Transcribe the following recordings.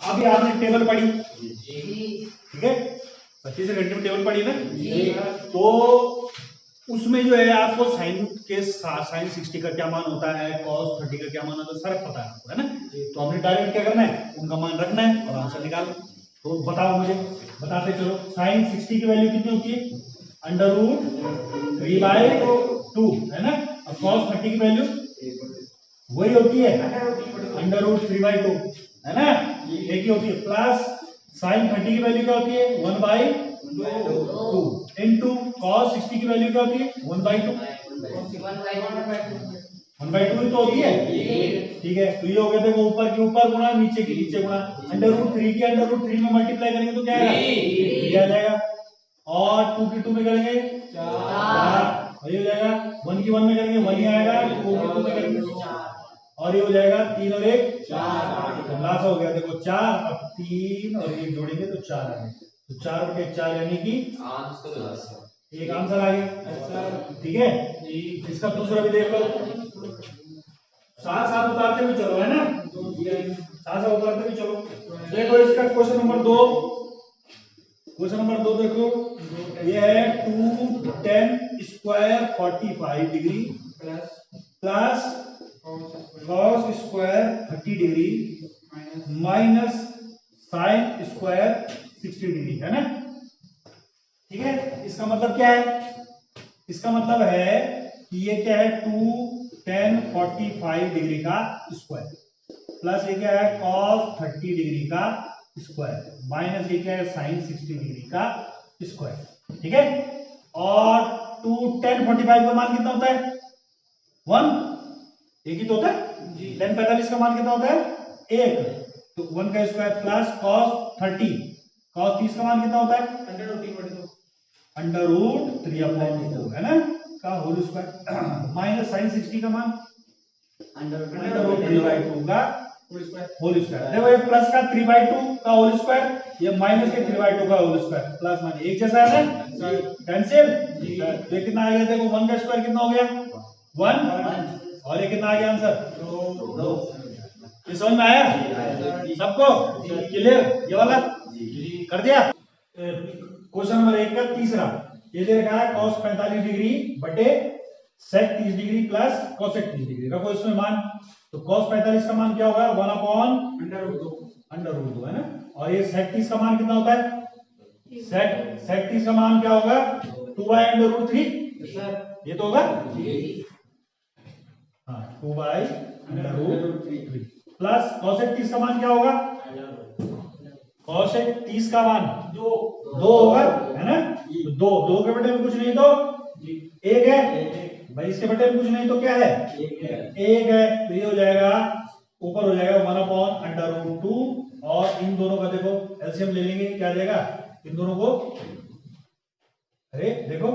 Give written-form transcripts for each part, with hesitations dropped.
अभी आपने टेबल पढ़ी, ठीक है, 25 से घंटे में टेबल पढ़ी ना, तो उसमें जो है आपको साइन के साइन 60 का क्या मान होता है, कॉस 30 का क्या मान होता है, सारा पता है आपको, है ना। तो हमने डायरेक्ट क्या करना है, उनका मान रखना है और आंसर निकालना। तो बताओ मुझे, बताते चलो। साइन 60 की वैल्यू कितनी होती है, अंडर रूट 3/2, है ना। और कॉस 30 की वैल्यू वही होती है अंडर रूट 3/2, है ना, एक ही होती है। प्लस साइन 30 की वैल्यू क्या होती है, 1/2 इनटू कॉस 60 की वैल्यू क्या होती है, 1/2। 1/2 ही तो होती है, ठीक है। तो ये हो गया, देखो ऊपर की ऊपर गुणा, नीचे की नीचे गुणा। अंडर रूट 3 की अंडर रूट 3 में मल्टीप्लाई करेंगे तो क्या आएगा, 3 आ जाएगा। और 2 की 2 में करेंगे 4, वही हो जाएगा। 1 की 1 में करेंगे 1 ही आएगा, 2 की 2 में करेंगे 4, और ये हो जाएगा 3 और 1 4, तो लास्ट हो गया देखो 4। अब 3 और 1 जोड़ेंगे तो 4 आ गए, तो 4/4 यानी कि एक आंसर आ गया, ठीक है। इसका दूसरा भी देख लो, साथ साथ उतारते भी चलो, है ना, साथ साथ उतारते भी चलो। देखो इसका क्वेश्चन नंबर 2, क्वेश्चन नंबर 2 देखो, ये है 2 10 square 45 degree plus cos square 30 degree minus sine square 60 degree, है ना, ठीक है। इसका मतलब क्या है, इसका मतलब है कि ये क्या है, 2 10 45 डिग्री का स्क्वायर प्लस ये क्या है, कॉस 30 डिग्री का स्क्वायर माइनस ये क्या है, साइन 60 डिग्री का स्क्वायर, ठीक है। और 2 10 45 का मान कितना होता है, 1, एक ही तो होता है। 10 45 का मान कितना होता है, 1, तो 1 का स्क्वायर प्लस कॉस 30, कॉस 30 का मान कितना होता है, अंडर रूट 3/2, है ना, का होल स्क्वायर माइनस साइन 60 का मान अंडर रूट 3/2 का होल स्क्वायर। देखो ये प्लस का 3/2 का होल स्क्वायर, ये माइनस के 3/2 का होल स्क्वायर, प्लस माइनस एक जैसा है ना, कैंसिल। ये कितना आ गया, देखो 1 का स्क्वायर कितना हो गया, 1, और ये कितना आ गया आंसर, 2। ये समझ में आया सबको, क्लियर, ये वाला कर दिया। क्वेश्चन नंबर 1 का तीसरा, ये दे रखा है कॉस 45 डिग्री बटे सेक 30 डिग्री प्लस कोसेक 30 डिग्री, रखो इसमें मान। तो कॉस 45 का मान क्या होगा, 1/√2, है ना। और ये सेक 30 का मान कितना होता है, सेक 30 का मान क्या होगा, 2/√3, ये तो होगा, हाँ 2/√3 प्लस कोसेक 30 का मान क्या होगा, कोसेक 30 का मान 2 होगा, है ना। तो 2 के बटे में कुछ नहीं तो 1 है भाई, इसके बटे में कुछ नहीं तो क्या है, 1 है। तो ये हो जाएगा, ऊपर हो जाएगा 1/√2, और इन दोनों का देखो एलसीएम ले लेंगे, क्या आ जाएगा, इन दोनों को, अरे देखो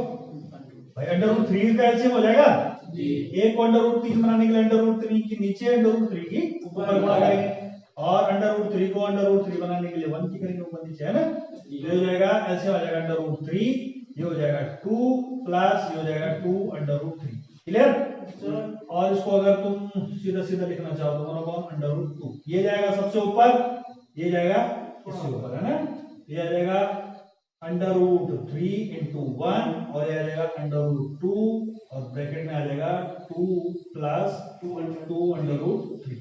भाई अंडर√3 का एलसीएम हो जाएगा, एक को अंडर√3 बनाने के लिए अंडर√3 की नीचे अंडर√3 की ऊपर गुणा करेंगे, और अंडर√3 को अंडर√3 बनाने के लिए 1 की करेंगे ऊपर नीचे, है ना। ये हो जाएगा एलसीएम आ जाएगा अंडर√3, ये हो जाएगा 2 प्लस ये हो जाएगा 2/√3, क्लियर। और इसको अगर तुम सीधा सीधा लिखना चाहो तो 1/√2, ये जाएगा सबसे ऊपर, ये जाएगा इससे ऊपर, है ना। ये आ जाएगा अंडर√3 × 1, और ये आ जाएगा अंडर√2, और ब्रैकेट में आ जाएगा 2 प्लस 2/√3,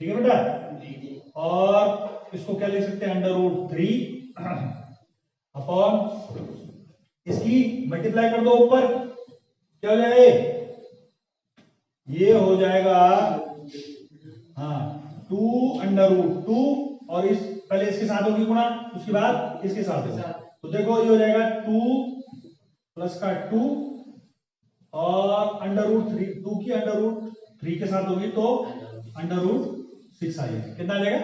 ठीक है बेटा। और इसको क्या लिख सकते हैं, अंडर√3 अपॉन इसकी मल्टीप्लाई कर दो ऊपर, क्या हो जाएगा, ये हो जाएगा, हाँ 2/√2, और इस पहले इसके साथ होगी गुणा, उसके बाद इसके साथ होगा, तो देखो ये हो जाएगा 2 प्लस का 2, और अंडर√3, 2 की अंडर√3 के साथ होगी तो अंडर√6 आ जाएगा, कितना आ जाएगा,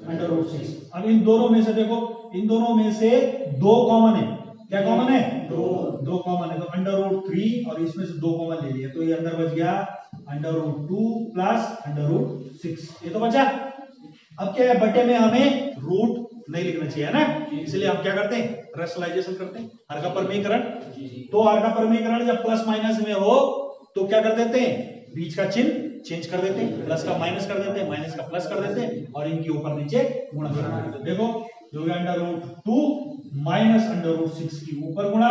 अंडर√6। अब इन दोनों में से देखो, इन दोनों में से 2 कॉमन है, क्या कॉमन है, 2 कॉमन है, तो अंडर√3 और इसमें से 2 कॉमन ले लिया, तो ये अंदर बच गया अंडर√2 प्लस अंडर√6, ये तो बचा। अब क्या है, बटे में हमें रूट नहीं लिखना चाहिए, है ना, इसलिए हम क्या करते हैं, रैशनलाइजेशन करते हैं, हर का परमीकरण। तो हर का परमीकरण जब प्लस माइनस में हो तो क्या कर देते हैं, बीच का चिन्ह चेंज कर देते हैं, प्लस का माइनस कर देते हैं, माइनस का प्लस कर देते हैं और इनके ऊपर नीचे गुणा कर देते हैं। देखो जो है under root 2 minus under root 6 की ऊपर गुणा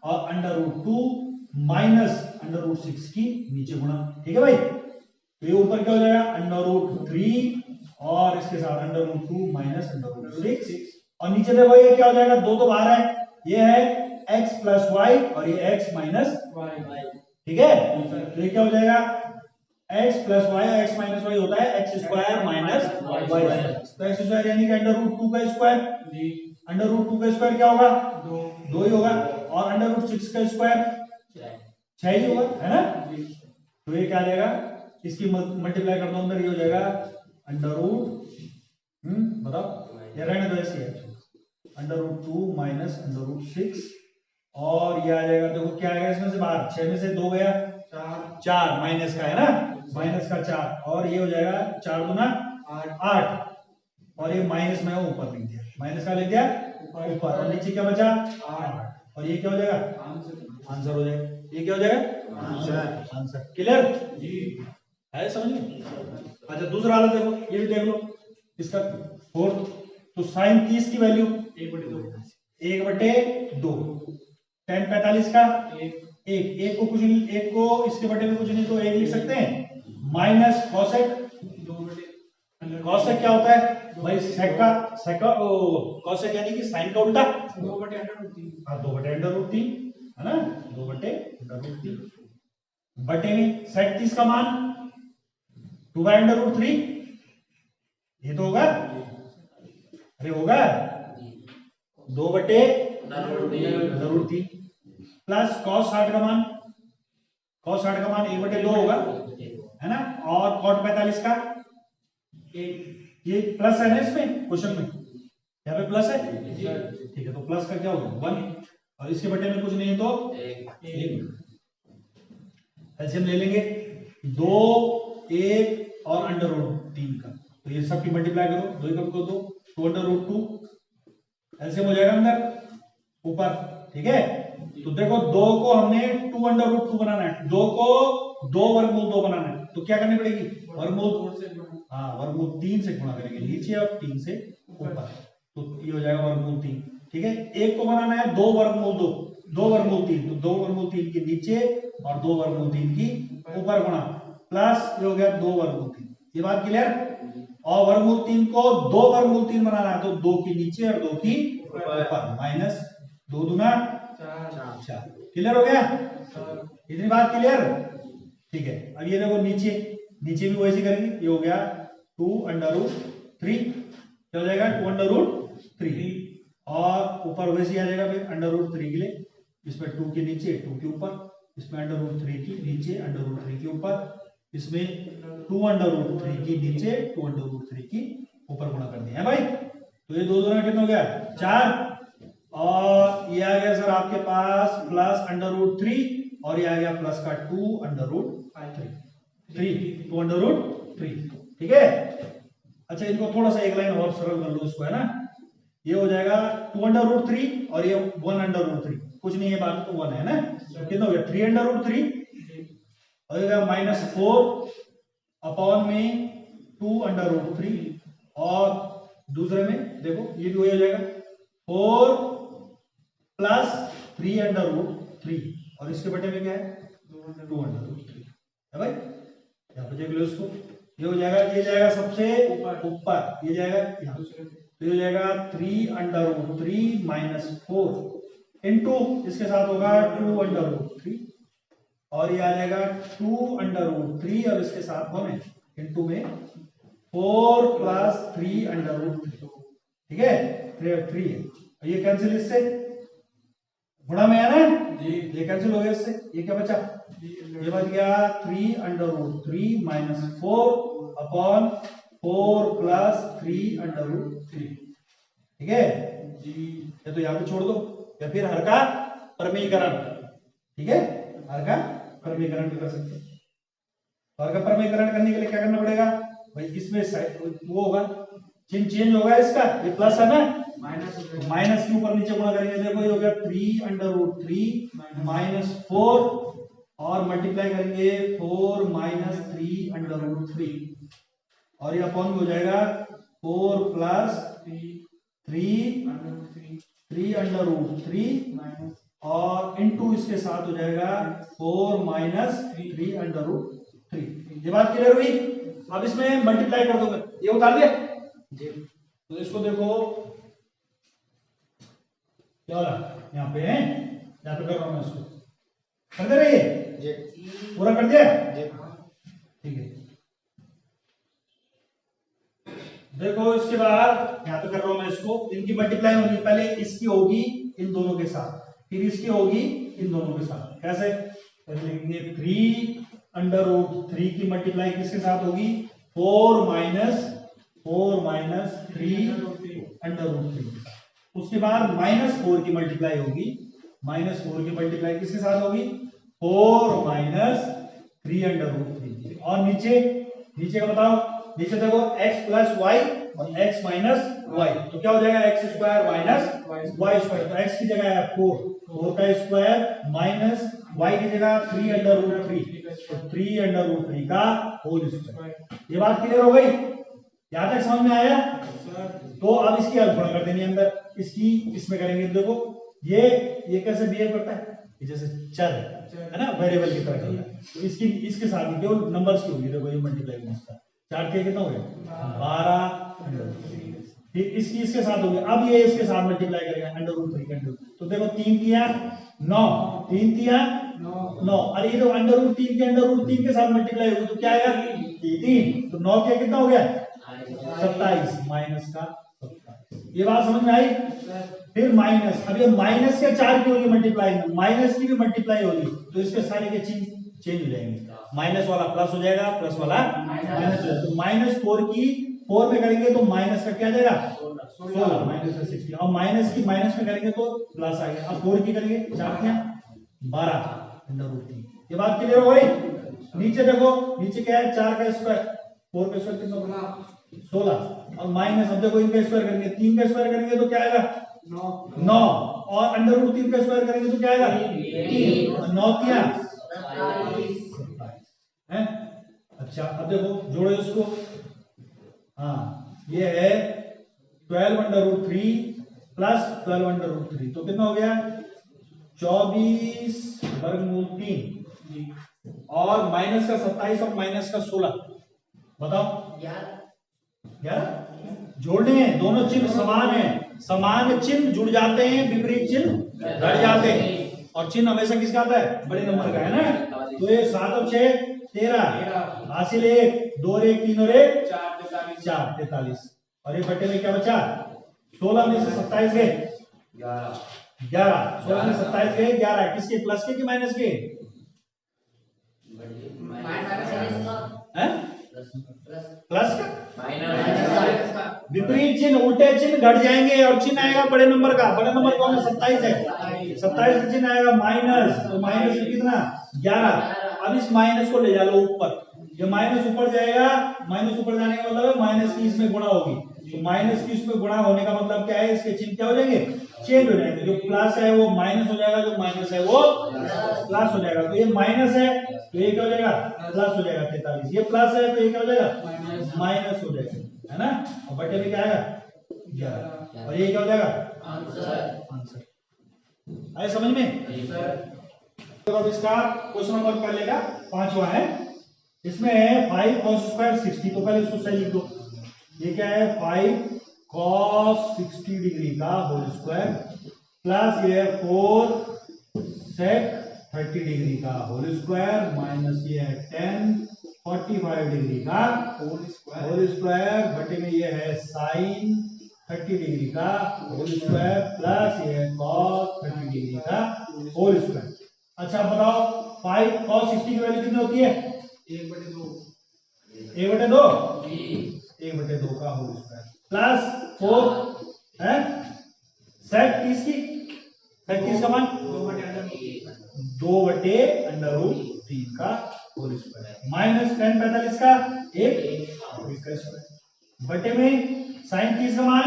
और under root 2 minus under root 6 की नीचे गुणा। ठीक है भाई, तो ये ऊपर क्या हो जाएगा अंडर रूट 3 और इसके साथ under root 2 minus under root 6 और नीचे देखो ये क्या हो जाएगा, दो तो बाहर है, ये है x प्लस वाई और ये x माइनस वाई। ठीक है, तो ये क्या हो जाएगा x plus y, x minus y होता है x square minus y square. तो x स्क्वायर यानी कि अंडर रूट 2 का स्क्वायर, अंडर रूट 2 का स्क्वायर क्या होगा, 2 ही होगा और अंडर रूट 6 का स्क्वायर 6 ही होगा, है ना। तो ये क्या आ जाएगा, इसकी मल्टीप्लाई कर दो अंदर, ये हो जाएगा अंडर रूट बताओ ये रहने दो ऐसे है, under root 2 minus under root 6 और ये आ जाएगा, देखो क्या आएगा इसमें से बाहर, 6 में से 2 गया 4 माइनस का है ना, माइनस का 4 और ये हो जाएगा 4 दूना 8 और ये माइनस में ऊपर लिख दिया, माइनस का लिख दिया ऊपर और नीचे क्या बचा 8 और ये क्या हो जाएगा आंसर हो जाएगा, ये क्या हो जाएगा आंसर। क्लियर जी है, समझ में। अच्छा दूसरा वाला देखो, ये भी देख लो इसका फोर्थ, तो साइन 30 की वैल्यू 1/2 tan 45 का एक को कुछ नहीं, एक को इसके बटे में कुछ नहीं तो एक लिख सकते हैं माइनस कॉसेक। कॉसेक क्या होता है भाई, सेक का कॉसेक यानी कि साइन का उल्टा 2/√3 है ना, 2/√3 बटे में सेक 30 का मान 2/√3 ये तो होगा, अरे होगा 2/√3 प्लस cos 60 का मान, cos 60 का मान 1/2 होगा है ना, और cot 45 का ये प्लस है ना इसमें क्वेश्चन में, यहाँ पे प्लस है ठीक है, तो प्लस का क्या होगा 1 और इसके बटे में कुछ नहीं है तो 1। एलसीएम ले लेंगे 2 1 और अंडर√3 का, तो ये सब की मल्टीप्लाई करो, 2 कम को 2 2 एलसीएम हो जाएगा अंदर ऊपर। ठीक है, तो देखो 2 को हमने 2√2 बनाना है, 2 को 2 वर्गमूल 2 बनाना है, तो क्या करनी पड़ेगी वर्गमूल, हाँ वर्गमूल 3 से गुणा करेंगे नीचे और 3 से ऊपर, तो ये हो जाएगा वर्गमूल 3। ठीक है, एक को बनाना है 2 वर्गमूल 2, 2 वर्गमूल 3, तो 2 वर्गमूल 3 के नीचे और 2 वर्गमूल 3 की ऊपर गुणा प्लस ये हो गया 2 वर्गमूल 3। ये बात क्लियर, और वर्गमूल 3 को 2 वर्गमूल 3 बनाना है तो 2 की नीचे और 2 की ऊपर माइनस 2 दूना 4। क्लियर हो गया, इतनी बात क्लियर। ठीक है, अब ये देखो नीचे, नीचे भी वैसे करेंगे, ये हो गया 2√3 क्या हो जाएगा 2√3 और ऊपर वैसे आ जाएगा फिर √3 के लिए, इसमें 2 के नीचे 2 के ऊपर, इसमें √3 की नीचे √3 के ऊपर, इसमें 2√3 की नीचे 2√3 की ऊपर गुणा कर दिया है भाई। तो ये 2 दूना कितना हो गया 4 और ये आ गया सर आपके पास प्लस √3 और ये आ गया प्लस का 2√3। ठीक है, अच्छा इनको थोड़ा सा एक लाइन और सरल कर लो इसको, है ना, ये हो जाएगा 2√3 और ये 1√3 कुछ नहीं है बात तो 1 है ना, कितना हो गया 3√3 और ये -4 अपॉन में 2√3 और दूसरे में देखो ये भी हो जाएगा 4 प्लस 3√3 और इसके बटे में क्या है 2√3 है भाई, यहाँ पे देख लो इसको, ये हो जाएगा, ये जाएगा सबसे ऊपर, ये जाएगा यहाँ, तो ये हो जाएगा 3√3 -4 इंटू इसके साथ होगा 2√3 और ये आ जाएगा 2√3 और इसके साथ कौन है इंटू में 4 प्लस 3√3। ठीक है, 3 है, ये कैंसिल इससे गुणा में है ना जी, ये कैंसिल हो गया इससे, ये क्या बचा ये बच गया 3√3 -4 अपॉन 4 प्लस 3√3। ठीक है जी, ये तो यहाँ पे छोड़ दो या फिर हर का परमीकरण। ठीक है, हर का परमीकरण भी कर सकते हैं, तो हर का परमीकरण करने के लिए क्या करना पड़ेगा भाई, इसमें वो होगा चिन्ह चेंज होगा इसका, ये प्लस है ना, माइनस के ऊपर नीचे गुणा करेंगे, देखो ये हो गया 3√3 -4 और मल्टीप्लाई करेंगे 4 माइनस 3 अंडर रूट 3 और ये अपॉन हो जाएगा 4 प्लस 3 अंडर रूट 3 और इनटू इसके साथ हो जाएगा 4 माइनस 3 अंडर रूट 3। ये बात क्लियर हुई। अब इसमें मल्टीप्लाई कर दोगे, ये उतार दिया जी। तो इसको देखो क्या हो रहा यहाँ पे है, यहाँ पे कर रहा हूं मैं इसको, कर दे रही है पूरा कर दिया ठीक है। देखो इसके बाद यहाँ पे कर रहा हूं मैं इसको, इनकी मल्टीप्लाई होगी, पहले इसकी होगी इन दोनों के साथ, फिर इसकी होगी इन दोनों के साथ। कैसे? पहले लिखेंगे 3 अंडर रूट 3 की मल्टीप्लाई किसके साथ होगी? 4 माइनस 3 अंडर रूट 3। उसके बाद -4 की मल्टीप्लाई होगी, -4 की मल्टीप्लाई किसके साथ होगी? 4 माइनस 3 अंडर रूट 3। और नीचे का बताओ, नीचे देखो x प्लस वाई और x माइनस वाई, तो क्या हो जाएगा? x square minus y square. तो x की जगह है 4 का स्क्वायर माइनस y की जगह 3 अंडर रूट 3, तो 3 अंडर रूट 3 का होल स्क्वायर। ये बात क्लियर हो गई? यहां तक समझ में आया? तो अब इसकी हेल्प थोड़ा कर देनी अंदर, इसकी इसमें करेंगे। देखो ये कैसे बिहेव करता है, जैसे चर है ना, वेरिएबल की तरह चलता है। तो इसके साथ ही केवल नंबर्स की होगी। देखो ये मल्टीप्लाई में इसका 4 के कितना हो गया? 12। फिर इसकी इसके साथ हो गया। अब ये इसके साथ मल्टीप्लाई करेगा अंडर रूट 3 के अंडर। तो देखो 3 तिया 9, 3 तिया 9। अरे ये तो अंडर रूट 3 के अंडर रूट 3 के साथ मल्टीप्लाई होगी तो क्या आएगा? 3। तो 9 के कितना हो गया? 27 माइनस का 27। ये बात समझ में आई? फिर माइनस, अब ये माइनस के 4 की होगी मल्टीप्लाई, माइनस की भी मल्टीप्लाई होगी तो इसके सारे के चिन्ह चेंज हो जाएंगे। माइनस वाला प्लस हो जाएगा, प्लस वाला माइनस हो जाएगा। तो -4 की 4 में करेंगे तो माइनस का क्या आ जाएगा? 16 माइनस का 16। और माइनस की माइनस में करेंगे तो प्लस आ गया। अब 4 की करेंगे 4 क्या 12 अंडर रूट 3। ये बात क्लियर हो गई? नीचे देखो, नीचे क्या है? 4 का स्क्वायर, 4 का स्क्वायर कितना बना? 16 और माइनस, अब देखो इनका स्क्वायर करेंगे, 3 का स्क्वायर करेंगे तो क्या आएगा? 9 और अंडर रूट 3 का स्क्वायर करेंगे तो क्या आएगा? 3। 9 क्या है? अच्छा अब देखो जोड़ो इसको। हाँ ये है 12 under root 3 plus 12 under root 3, तो कितना हो गया? 24 वर्गमूल 3 और माइनस का 27 और माइनस का 16। बताओ यार जोड़ने हैं, दोनों चिन्ह समान है, समान चिन्ह जुड़ जाते हैं, विपरीत चिन्ह घट जाते हैं। और चिन्ह हमेशा किसका आता है? बड़े नंबर का है ना। तो ये 7 और 6 13 हासिल 1 2 और 1 3 और 1 4 43। और ये बटे में क्या बचा? 16 में से 27 गए 11। 16 में 27 गए 11। किसके? प्लस के कि माइनस के? प्लस का विपरीत चिन्ह, उल्टे चिन्ह घट जाएंगे और चिन्ह आएगा बड़े नंबर का। बड़े नंबर कौन है? 27 है। 27 का चिन्ह आएगा माइनस, तो माइनस कितना? 11। अब इस माइनस को ले जा लो ऊपर, ये माइनस ऊपर जाएगा, माइनस ऊपर जाने का मतलब है माइनस की इसमें गुणा होगी। तो माइनस की इसमें गुणा होने का मतलब क्या है? इसके चिन्ह क्या हो जाएंगे? चेंज हो जाएंगे। जो प्लस है वो माइनस हो जाएगा, जो माइनस है वो प्लस हो जाएगा। तो ये माइनस है तो ये क्या हो जाएगा? प्लस हो जाएगा 43। ये प्लस है तो ये क्या हो जाएगा? माइनस हो जाएगा, है ना। और बटे में क्या आएगा? 11। और ये क्या हो जाएगा? आंसर। आए समझ में? तो अब इसका क्वेश्चन नंबर पहले का 5वां है। इसमें है 5 cos स्क्वायर 60, तो पहले इसको सही लिख दो। ये क्या है? 5 cos 60 डिग्री का होल स्क्वायर प्लस ये 4 sec 30 डिग्री का होल स्क्वायर माइनस ये है 10 45 डिग्री का होल स्क्वायर बटे में ये है sin 30 डिग्री का होल स्क्वायर प्लस ये है cos 30 डिग्री का होल स्क्वायर। अच्छा बताओ 5 cos 60 की वैल्यू कितनी होती है? 1/2 1/2 का होल स्क्वायर प्लस 4 है sec 30 की, sec 30 का मान 2/√3 का होल स्क्वायर माइनस 10 45 का 1 का स्क्वायर बटे में sin 30 का मान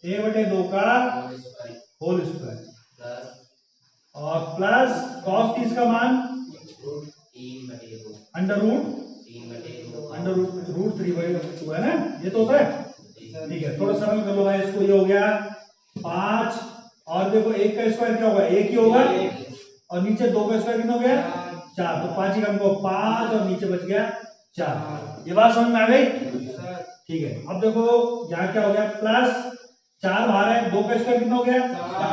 1/2 का होल स्क्वायर और प्लस cos 30 का मान अंडर रूट 3/2 है ना, ये तो होता है। ठीक है, थोड़ा सरल कर लो भाई इसको। ये हो गया 5 और देखो 1 का स्क्वायर क्या होगा, 1 ही होगा, और नीचे 2 का स्क्वायर कितना हो गया 4, तो 5 ही कम को 5 और नीचे बच गया 4। ये बात समझ में आ गई? ठीक है, अब देखो यहाँ क्या हो गया, प्लस 4 बाहर है, 2 का स्क्वायर कितना हो गया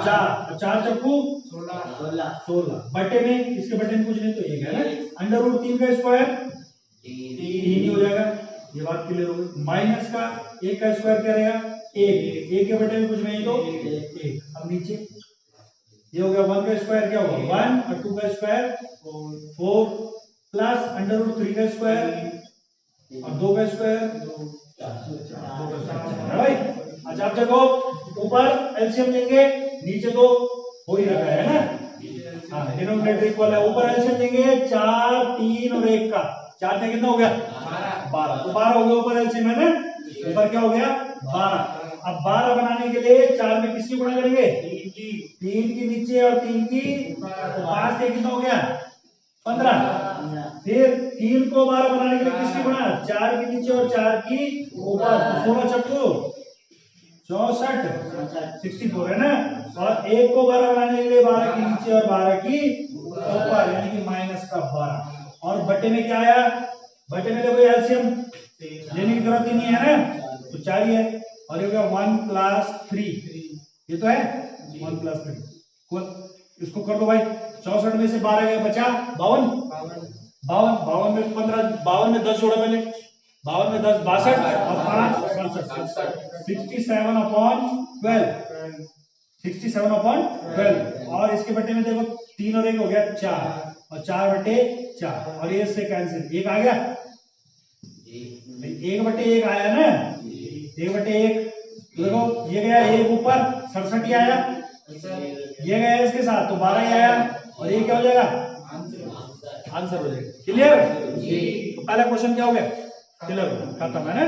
4, 4 चक्कू 16 बटे में, इसके बटे में कुछ नहीं तो ये है ना, अंडर रूट 3 का स्क्वायर 3 ही हो जाएगा। ये बात क्लियर हो गई। माइनस का 1 का स्क्वायर क्या रहेगा 1, 1 के बटे में कुछ नहीं तो 1। अब नीचे ये हो गया 1 का स्क्वायर क्या होगा 1 और 2 का स्क्वायर 4 प्लस अंडर रूट 3 का स्क्वायर और 2 का स्क्वायर 4 भाई। अच्छा अब देखो ऊपर एलसीएम लेंगे, नीचे तो हो ही रखा है ना, हाँ डिनोमिनेटर इक्वल है, ऊपर एलसीएम लेंगे 4 3 और 1 का, 4 में कितना हो गया 12, तो 12 हो गया ऊपर एलसीएम है ना, ऊपर क्या हो गया 12। अब 12 बनाने के लिए 4 में किसकी गुणा करेंगे 3 की नीचे और 3 की, तो 5 के कितना हो गया 15। फिर 3 को 12 बनाने के लिए किसकी गुणा 4 की नीचे और 4 की ऊपर, 16 चक्कू 64 64 है ना, और 1 को 12 बनाने के लिए 12 की नीचे और 12 की ऊपर, यानी कि माइनस का 12। और बटे में क्या आया, बटे में देखो एलसीएम लेने की जरूरत ही नहीं है ना, तो 4 ही है, और ये हो गया 1 प्लस 3, ये तो है 1 प्लस 3, इसको कर दो भाई। 64 में से 12 गया बचा 52, 52 में 15, 52 में 10 जोड़ा पहले, 52 में 10 62 और 5 67/12 और इसके बटे में देखो 3 और 1 हो गया 4 और 4/4 और ये से कैंसिल, 1 आ गया 1/1 आया ना, 1/1 देखो ये गया 1 ऊपर 67 ही आया, ये गया इसके साथ तो 12 ही आया, और ये क्या हो जाएगा आंसर हो जाएगा। क्लियर? तो पहला क्वेश्चन क्या हो गया क्लियर, खत्म है ना।